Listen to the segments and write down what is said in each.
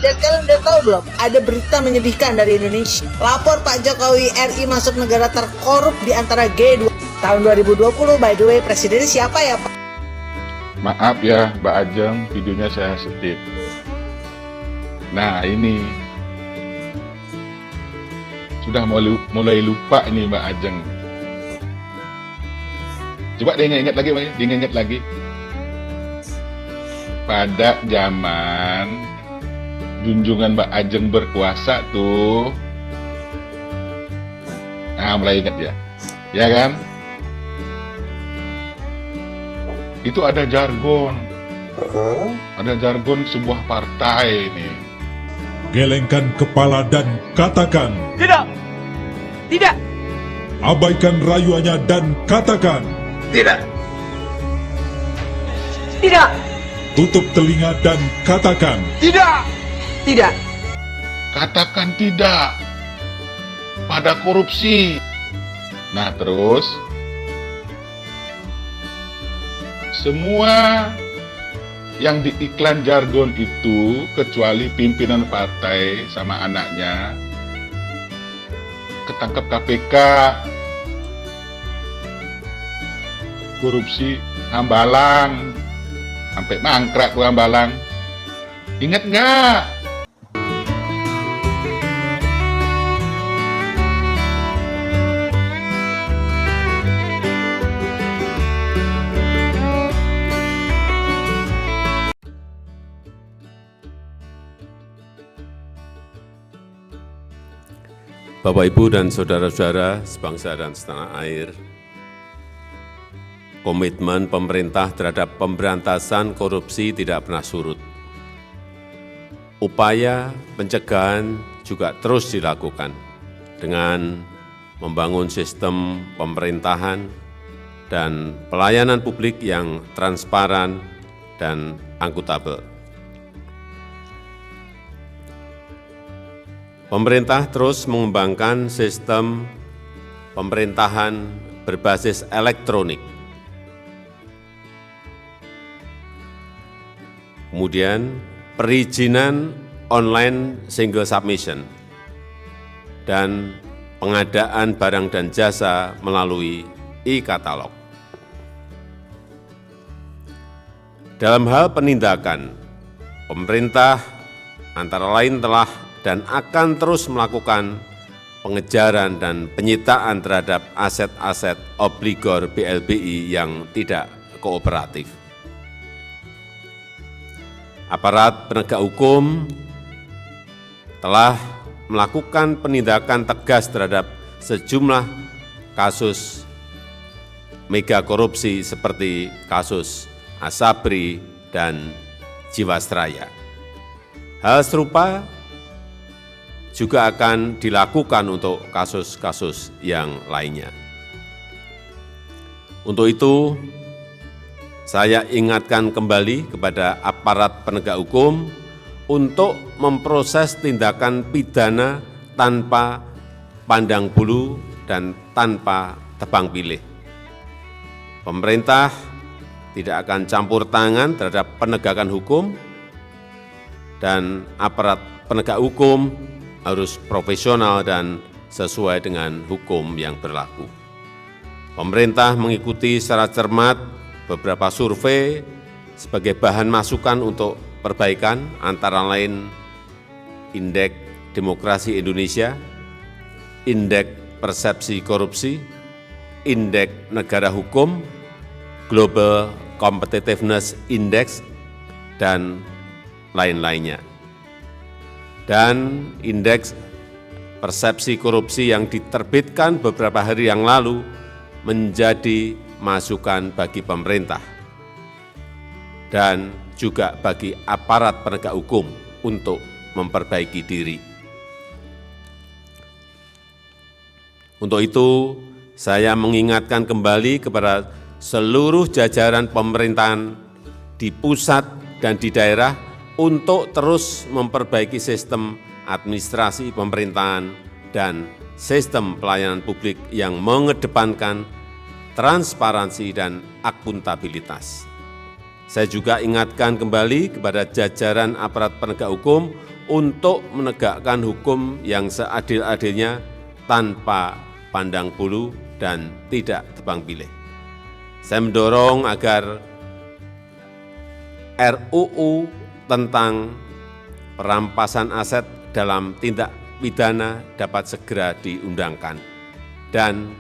Dan kalian udah tahu belum? Ada berita menyedihkan dari Indonesia. Lapor Pak Jokowi RI masuk negara terkorup di antara G20 tahun 2020. By the way, presidennya siapa ya Pak? Maaf ya Mbak Ajeng, videonya saya skip. Nah ini sudah mulai lupa ini Mbak Ajeng. Coba diingat lagi Mbak, diingat lagi. Pada zaman junjungan Mbak Ajeng berkuasa tuh, nah mulai ingat ya, ya kan? Itu ada jargon sebuah partai ini. Gelengkan kepala dan katakan Tidak! Tidak! abaikan rayuannya dan katakan Tidak! Tidak! tutup telinga dan katakan Tidak! Tidak! Katakan tidak pada korupsi. Nah terus semua yang di iklan jargon itu kecuali pimpinan partai sama anaknya ketangkep KPK korupsi Hambalang sampai mangkrak tuh Hambalang. Ingat nggak? Bapak, Ibu, dan saudara-saudara sebangsa dan setanah air, komitmen pemerintah terhadap pemberantasan korupsi tidak pernah surut. Upaya pencegahan juga terus dilakukan dengan membangun sistem pemerintahan dan pelayanan publik yang transparan dan akuntabel. Pemerintah terus mengembangkan sistem pemerintahan berbasis elektronik. Kemudian perizinan online single submission dan pengadaan barang dan jasa melalui e-katalog. Dalam hal penindakan, pemerintah antara lain telah dan akan terus melakukan pengejaran dan penyitaan terhadap aset-aset obligor BLBI yang tidak kooperatif. Aparat penegak hukum telah melakukan penindakan tegas terhadap sejumlah kasus mega korupsi seperti kasus Asabri dan Jiwasraya. Hal serupa juga akan dilakukan untuk kasus-kasus yang lainnya. Untuk itu, saya ingatkan kembali kepada aparat penegak hukum untuk memproses tindakan pidana tanpa pandang bulu dan tanpa tebang pilih. Pemerintah tidak akan campur tangan terhadap penegakan hukum, dan aparat penegak hukum harus profesional dan sesuai dengan hukum yang berlaku. Pemerintah mengikuti secara cermat beberapa survei sebagai bahan masukan untuk perbaikan, antara lain Indeks Demokrasi Indonesia, Indeks Persepsi Korupsi, Indeks Negara Hukum, Global Competitiveness Index, dan lain-lainnya. Dan indeks persepsi korupsi yang diterbitkan beberapa hari yang lalu menjadi masukan bagi pemerintah dan juga bagi aparat penegak hukum untuk memperbaiki diri. Untuk itu, saya mengingatkan kembali kepada seluruh jajaran pemerintahan di pusat dan di daerah untuk terus memperbaiki sistem administrasi pemerintahan dan sistem pelayanan publik yang mengedepankan transparansi dan akuntabilitas. Saya juga ingatkan kembali kepada jajaran aparat penegak hukum untuk menegakkan hukum yang seadil-adilnya tanpa pandang bulu dan tidak tebang pilih. Saya mendorong agar RUU tentang perampasan aset dalam tindak pidana dapat segera diundangkan dan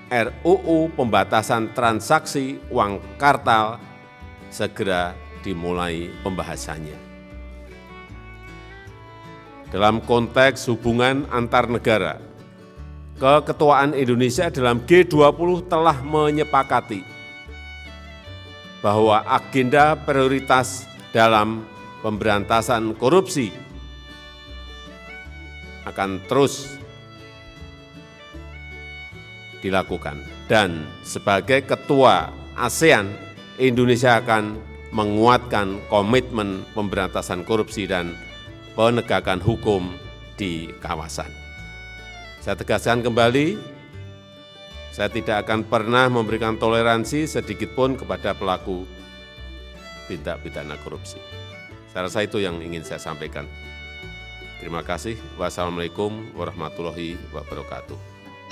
RUU pembatasan transaksi uang kartal segera dimulai pembahasannya. Dalam konteks hubungan antar negara, Keketuaan Indonesia dalam G20 telah menyepakati bahwa agenda prioritas dalam pemberantasan korupsi akan terus dilakukan. Dan sebagai ketua ASEAN, Indonesia akan menguatkan komitmen pemberantasan korupsi dan penegakan hukum di kawasan. Saya tegaskan kembali, saya tidak akan pernah memberikan toleransi sedikitpun kepada pelaku tindak pidana korupsi. Saya rasa itu yang ingin saya sampaikan. Terima kasih. Wassalamualaikum warahmatullahi wabarakatuh.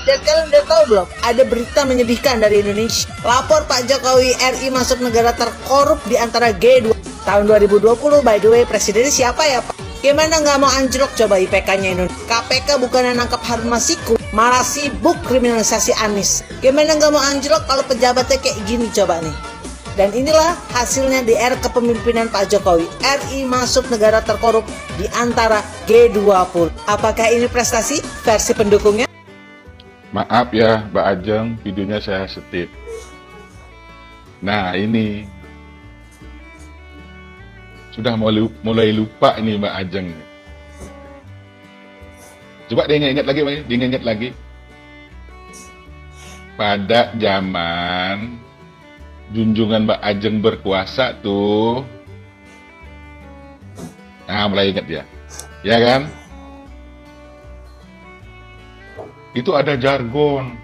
Dan kalian udah tahu belum? Ada berita menyedihkan dari Indonesia. Lapor Pak Jokowi RI masuk negara terkorup di antara G20 tahun 2020. By the way, presidennya siapa ya Pak? Gimana nggak mau anjlok coba IPK-nya Indonesia? KPK bukannya nangkap Harun Masiku, malah sibuk kriminalisasi Anies. Gimana nggak mau anjlok kalau pejabatnya kayak gini coba nih? Dan inilah hasilnya di era kepemimpinan Pak Jokowi. RI masuk negara terkorup di antara G20. Apakah ini prestasi versi pendukungnya? Maaf ya Mbak Ajeng, videonya saya setip. Nah ini sudah mulai lupa ini Mbak Ajeng. Coba diingat lagi, Mbak, diingat lagi. Pada zaman junjungan Mbak Ajeng berkuasa tuh. Nah, mulai ingat ya. Ya kan? Itu ada jargon.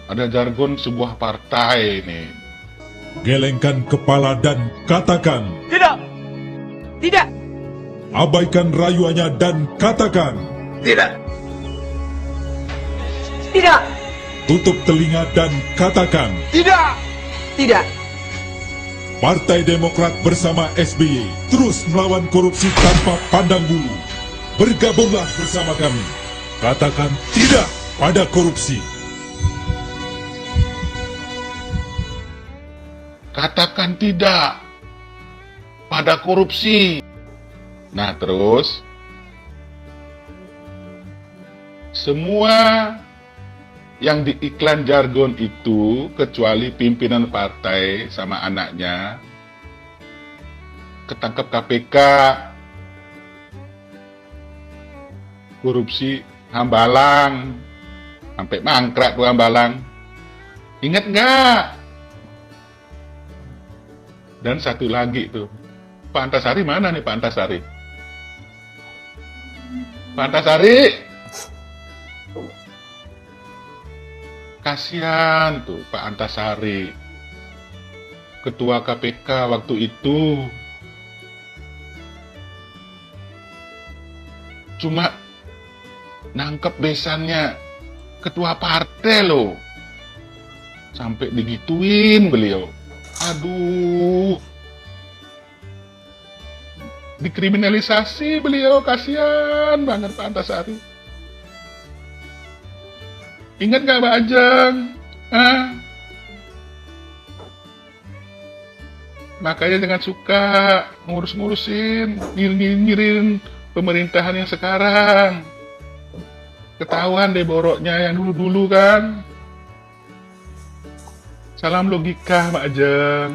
Ada jargon sebuah partai nih. Gelengkan kepala dan katakan. Tidak. Tidak. Abaikan rayuannya dan katakan. Tidak. Tidak. Tutup telinga dan katakan. Tidak. Tidak. Partai Demokrat bersama SBY terus melawan korupsi tanpa pandang bulu. Bergabunglah bersama kami. Katakan tidak pada korupsi. Katakan tidak pada korupsi. Nah, terus semua yang di iklan jargon itu kecuali pimpinan partai sama anaknya ketangkep KPK korupsi Hambalang sampai mangkrak tuh Hambalang. Ingat nggak? Dan satu lagi tuh, Pak Antasari mana nih Pak Antasari? Pak Antasari, kasihan tuh Pak Antasari, Ketua KPK waktu itu. Cuma nangkep besannya ketua partai loh. Sampai digituin beliau. Aduh, dikriminalisasi beliau, kasihan banget Pak Antasari. Ingat gak Mbak Ajeng? Makanya jangan suka ngurus-ngurusin, nyirin pemerintahan yang sekarang. Ketahuan deh boroknya yang dulu-dulu kan. Salam logika Mbak Ajeng.